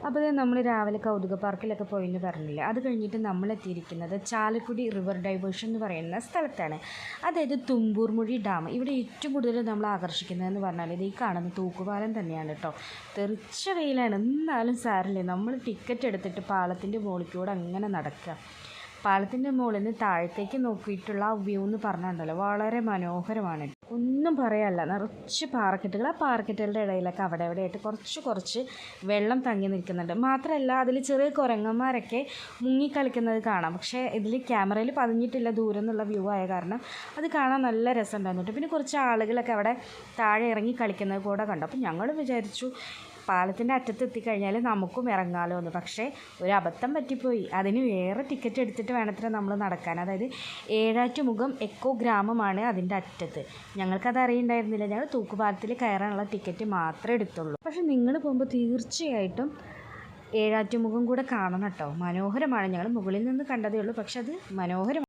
അപ്പോൾ നമ്മൾ രാവിലെ കൗതുക പാർക്കിലൊക്കെ പോയെന്ന് പറഞ്ഞില്ലേ, അത് കഴിഞ്ഞിട്ട് നമ്മൾ എത്തിയിരിക്കുന്നത് ചാലക്കുടി റിവർ ഡൈവേർഷൻ എന്ന് പറയുന്ന സ്ഥലത്താണ്. അതായത് തുമ്പൂർമുഴി ഡാം. ഇവിടെ ഏറ്റവും കൂടുതൽ നമ്മൾ ആകർഷിക്കുന്നതെന്ന് പറഞ്ഞാൽ ഇത് ഈ കാണുന്ന തൂക്കുപാലം തന്നെയാണ് കേട്ടോ. തെറിച്ച വെയിലാണ്, എന്നാലും സാരല്ലേ, നമ്മൾ ടിക്കറ്റ് എടുത്തിട്ട് പാലത്തിൻ്റെ മുകളിൽ കൂടെ അങ്ങനെ നടക്കുക. പാലത്തിൻ്റെ മുകളിൽ നിന്ന് താഴത്തേക്ക് നോക്കിയിട്ടുള്ള ആ വ്യൂ എന്ന് പറഞ്ഞാൽ വളരെ മനോഹരമാണ്. ഒന്നും പറയാനല്ല, നിറച്ച് പാറക്കെട്ടുകൾ. ആ പാറക്കെട്ടുകളുടെ ഇടയിലൊക്കെ അവിടെ എവിടെയായിട്ട് കുറച്ച് വെള്ളം തങ്ങി നിൽക്കുന്നുണ്ട്. മാത്രമല്ല അതിൽ ചെറിയ കുരങ്ങന്മാരൊക്കെ മുങ്ങിക്കളിക്കുന്നത് കാണാം. പക്ഷേ ഇതിൽ ക്യാമറയിൽ പതിഞ്ഞിട്ടില്ല, ദൂരം എന്നുള്ള വ്യൂ ആയ കാരണം അത് കാണാൻ നല്ല രസമുണ്ടായിരുന്നു. പിന്നെ കുറച്ച് ആളുകളൊക്കെ അവിടെ താഴെ ഇറങ്ങി കളിക്കുന്നത് കൂടെ കണ്ടു. അപ്പോൾ ഞങ്ങൾ വിചാരിച്ചു പാലത്തിൻ്റെ അറ്റത്ത് എത്തിക്കഴിഞ്ഞാൽ നമുക്കും ഇറങ്ങാമല്ലോ എന്ന്. പക്ഷേ ഒരു അബദ്ധം പറ്റിപ്പോയി. അതിന് വേറെ ടിക്കറ്റ് എടുത്തിട്ട് വേണത്തിന് നമ്മൾ നടക്കാൻ. അതായത് ഏഴാറ്റുമുഖം എക്കോ ഗ്രാമമാണ് അതിൻ്റെ അറ്റത്ത്. ഞങ്ങൾക്കത് അറിയണ്ടായിരുന്നില്ല. ഞങ്ങൾ തൂക്കുപാലത്തിൽ കയറാനുള്ള ടിക്കറ്റ് മാത്രമേ എടുത്തുള്ളൂ. പക്ഷേ നിങ്ങൾ പോകുമ്പോൾ തീർച്ചയായിട്ടും ഏഴാറ്റുമുഖം കൂടെ കാണണം കേട്ടോ. മനോഹരമാണ്. ഞങ്ങൾ മുകളിൽ നിന്ന് കണ്ടതേ ഉള്ളൂ, പക്ഷെ അത് മനോഹരമാണ്.